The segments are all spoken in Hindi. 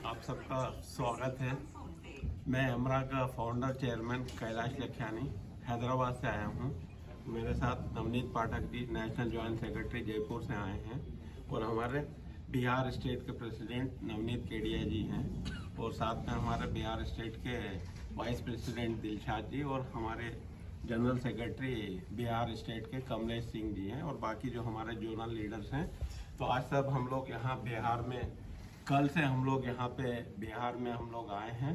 आप सबका स्वागत है। मैं अमरा का फाउंडर चेयरमैन कैलाश लखियानी हैदराबाद से आया हूँ। मेरे साथ Navneet Pathak ji national joint secretary Jaipur से आए हैं और हमारे बिहार स्टेट के प्रेसिडेंट नवनीत केडिया जी हैं और साथ में हमारे बिहार स्टेट के वाइस प्रेसिडेंट दिलशाद जी और हमारे जनरल सेक्रेटरी बिहार स्टेट के कमलेश सिंह जी हैं और बाकी जो हमारे जोनल लीडर्स हैं। तो आज सब हम लोग यहाँ बिहार में कल से हम लोग यहाँ पे बिहार में हम लोग आए हैं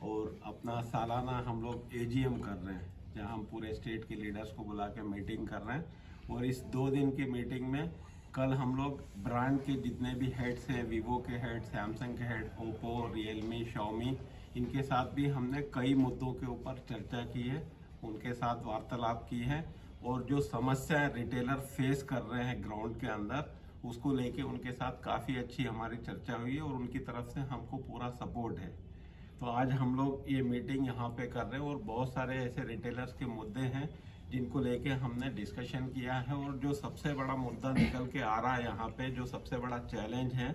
और अपना सालाना हम लोग एजीएम कर रहे हैं, जहाँ हम पूरे स्टेट के लीडर्स को बुला के मीटिंग कर रहे हैं। और इस 2 दिन की मीटिंग में कल हम लोग ब्रांड के जितने भी हेड्स हैं, वीवो के हेड, सैमसंग के हेड, ओप्पो, रियलमी, शाओमी, इनके साथ भी हमने कई मुद्दों के ऊपर चर्चा की है, उनके साथ वार्तालाप की है और जो समस्याएं रिटेलर फेस कर रहे हैं ग्राउंड के अंदर उसको लेके उनके साथ काफ़ी अच्छी हमारी चर्चा हुई है और उनकी तरफ से हमको पूरा सपोर्ट है। तो आज हम लोग ये मीटिंग यहाँ पे कर रहे हैं और बहुत सारे ऐसे रिटेलर्स के मुद्दे हैं जिनको लेके हमने डिस्कशन किया है। और जो सबसे बड़ा मुद्दा निकल के आ रहा है यहाँ पे, जो सबसे बड़ा चैलेंज है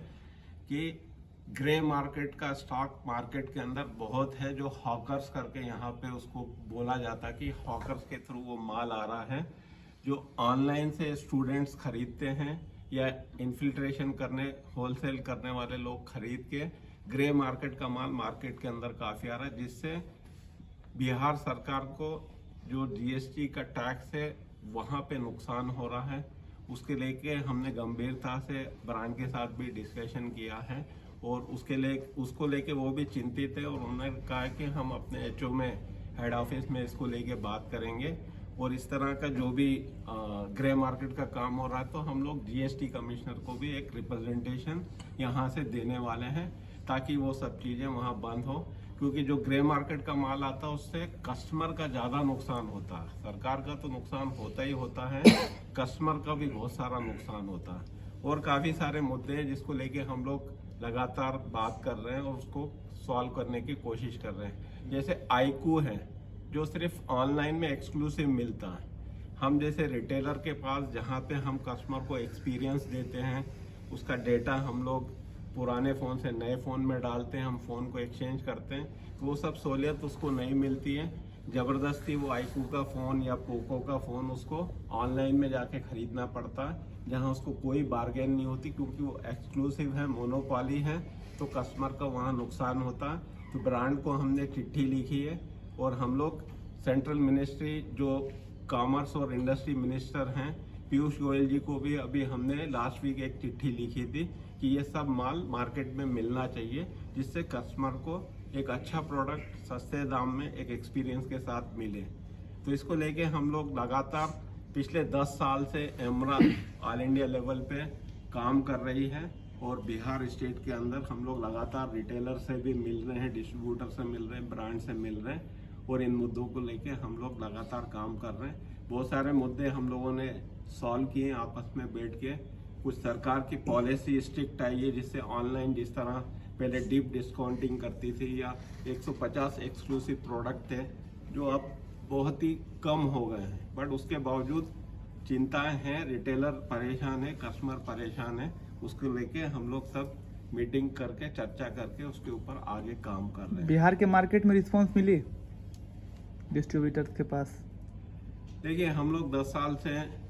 कि ग्रे मार्केट का स्टॉक मार्केट के अंदर बहुत है, जो हॉकर्स करके यहाँ पे उसको बोला जाता है कि हॉकर्स के थ्रू वो माल आ रहा है, जो ऑनलाइन से स्टूडेंट्स खरीदते हैं या इन्फिल्ट्रेशन करने होलसेल करने वाले लोग खरीद के ग्रे मार्केट का माल मार्केट के अंदर काफ़ी आ रहा है, जिससे बिहार सरकार को जो जीएसटी का टैक्स है वहाँ पे नुकसान हो रहा है। उसके लेके हमने गंभीरता से ब्रांड के साथ भी डिस्कशन किया है और उसको लेके वो भी चिंतित है और उन्होंने कहा है कि हम अपने एचओ में हेड ऑफिस में इसको लेके बात करेंगे और इस तरह का जो भी ग्रे मार्केट का काम हो रहा है तो हम लोग जीएसटी कमिश्नर को भी एक रिप्रेजेंटेशन यहाँ से देने वाले हैं ताकि वो सब चीज़ें वहाँ बंद हो, क्योंकि जो ग्रे मार्केट का माल आता है उससे कस्टमर का ज़्यादा नुकसान होता है। सरकार का तो नुकसान होता ही होता है, कस्टमर का भी बहुत सारा नुकसान होता है और काफ़ी सारे मुद्दे हैं जिसको लेके हम लोग लगातार बात कर रहे हैं और उसको सॉल्व करने की कोशिश कर रहे हैं। जैसे आईकू है जो सिर्फ ऑनलाइन में एक्सक्लूसिव मिलता है, हम जैसे रिटेलर के पास जहाँ पे हम कस्टमर को एक्सपीरियंस देते हैं, उसका डेटा हम लोग पुराने फ़ोन से नए फ़ोन में डालते हैं, हम फ़ोन को एक्सचेंज करते हैं, तो वो सब सहूलियत उसको नहीं मिलती है। ज़बरदस्ती वो आईकू का फ़ोन या पोको का फ़ोन उसको ऑनलाइन में जाके ख़रीदना पड़ता है, जहाँ उसको कोई बार्गेन नहीं होती क्योंकि वो एक्सक्लूसिव है, मोनोपॉली है, तो कस्टमर का वहाँ नुकसान होता है। तो ब्रांड को हमने चिट्ठी लिखी है और हम लोग सेंट्रल मिनिस्ट्री जो कॉमर्स और इंडस्ट्री मिनिस्टर हैं पीयूष गोयल जी को भी अभी हमने लास्ट वीक एक चिट्ठी लिखी थी कि ये सब माल मार्केट में मिलना चाहिए, जिससे कस्टमर को एक अच्छा प्रोडक्ट सस्ते दाम में एक एक्सपीरियंस के साथ मिले। तो इसको लेके हम लोग लगातार पिछले 10 साल से एमरा ऑल इंडिया लेवल पे काम कर रही है और बिहार स्टेट के अंदर हम लोग लगातार रिटेलर से भी मिल रहे हैं, डिस्ट्रीब्यूटर से मिल रहे हैं, ब्रांड से मिल रहे हैं और इन मुद्दों को लेके हम लोग लगातार काम कर रहे हैं। बहुत सारे मुद्दे हम लोगों ने सॉल्व किए आपस में बैठ के। कुछ सरकार की पॉलिसी स्ट्रिक्ट आई है, जिससे ऑनलाइन जिस तरह पहले डीप डिस्काउंटिंग करती थी या 150 एक्सक्लूसिव प्रोडक्ट थे जो अब बहुत ही कम हो गए हैं, बट उसके बावजूद चिंताएं हैं, रिटेलर परेशान है, कस्टमर परेशान है। उसको लेके हम लोग सब मीटिंग करके चर्चा करके उसके ऊपर आगे काम कर रहे हैं। बिहार के मार्केट में रिस्पांस मिली डिस्ट्रीब्यूटर्स के पास? देखिए, हम लोग 10 साल से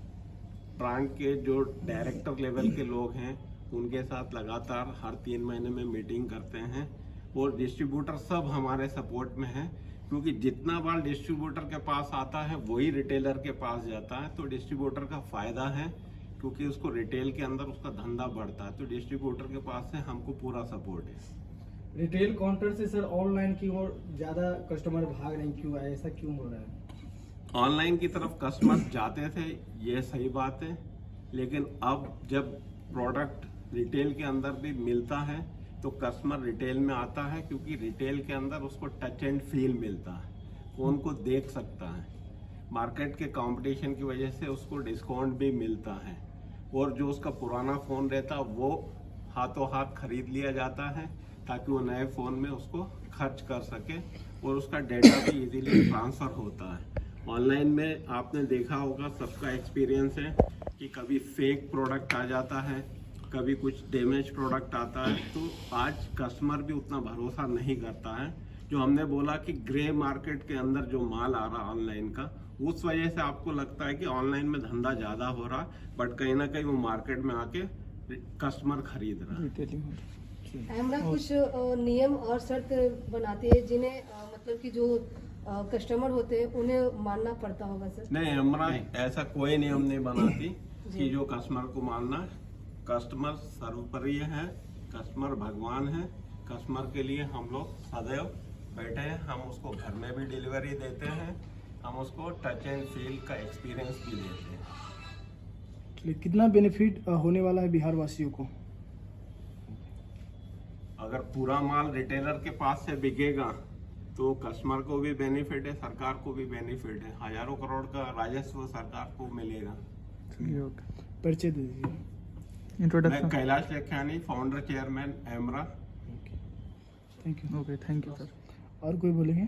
ब्रांड के जो डायरेक्टर लेवल के लोग हैं उनके साथ लगातार हर 3 महीने में मीटिंग करते हैं और डिस्ट्रीब्यूटर सब हमारे सपोर्ट में हैं, क्योंकि जितना बार डिस्ट्रीब्यूटर के पास आता है वही रिटेलर के पास जाता है, तो डिस्ट्रीब्यूटर का फायदा है क्योंकि उसको रिटेल के अंदर उसका धंधा बढ़ता है। तो डिस्ट्रीब्यूटर के पास से हमको पूरा सपोर्ट है। रिटेल काउंटर से सर ऑनलाइन की ओर ज्यादा कस्टमर भाग रहे हैं, क्यों है ऐसा, क्यों हो रहा है? ऑनलाइन की तरफ कस्टमर जाते थे, ये सही बात है, लेकिन अब जब प्रोडक्ट रिटेल के अंदर भी मिलता है तो कस्टमर रिटेल में आता है, क्योंकि रिटेल के अंदर उसको टच एंड फील मिलता है, फोन को देख सकता है, मार्केट के कंपटीशन की वजह से उसको डिस्काउंट भी मिलता है और जो उसका पुराना फ़ोन रहता है वो हाथों हाथ खरीद लिया जाता है ताकि वो नए फ़ोन में उसको खर्च कर सके और उसका डेटा भी इजीली ट्रांसफ़र होता है। ऑनलाइन में आपने देखा होगा, सबका एक्सपीरियंस है कि कभी फेक प्रोडक्ट आ जाता है, कभी कुछ डैमेज प्रोडक्ट आता है, तो आज कस्टमर भी उतना भरोसा नहीं करता है। जो हमने बोला कि ग्रे मार्केट के अंदर जो माल आ रहा ऑनलाइन का, उस वजह से आपको लगता है कि ऑनलाइन में धंधा ज़्यादा हो रहा, बट कहीं ना कहीं वो मार्केट में आके कस्टमर खरीद रहा है। रिटेलिंग हो रही है। हमरा कुछ नियम और शर्त बनाती है जिन्हें मतलब कि जो कस्टमर होते हैं उन्हें मानना पड़ता होगा सर। नहीं, हमारा ऐसा कोई नियम नहीं बनाती कि जो कस्टमर को मानना। कस्टमर सर्वोपरि है, कस्टमर भगवान है। कस्टमर के लिए हम लोग सदैव बैठे हैं। हम उसको घर में भी डिलीवरी देते हैं, हम उसको टच एंड फील का एक्सपीरियंस भी देते हैं। चलिए, कितना बेनिफिट होने वाला है बिहार वासियों को? अगर पूरा माल रिटेलर के पास से बिकेगा तो कस्टमर को भी बेनिफिट है, सरकार को भी बेनिफिट है। हजारों करोड़ का राजस्व सरकार को मिलेगा। चलिए, ओके। परिचय दे दीजिए। मैं introduction. Kailash Lekhyani, founder chairman एमरा। Thank you. Okay, thank you sir. और कोई बोलेंगे?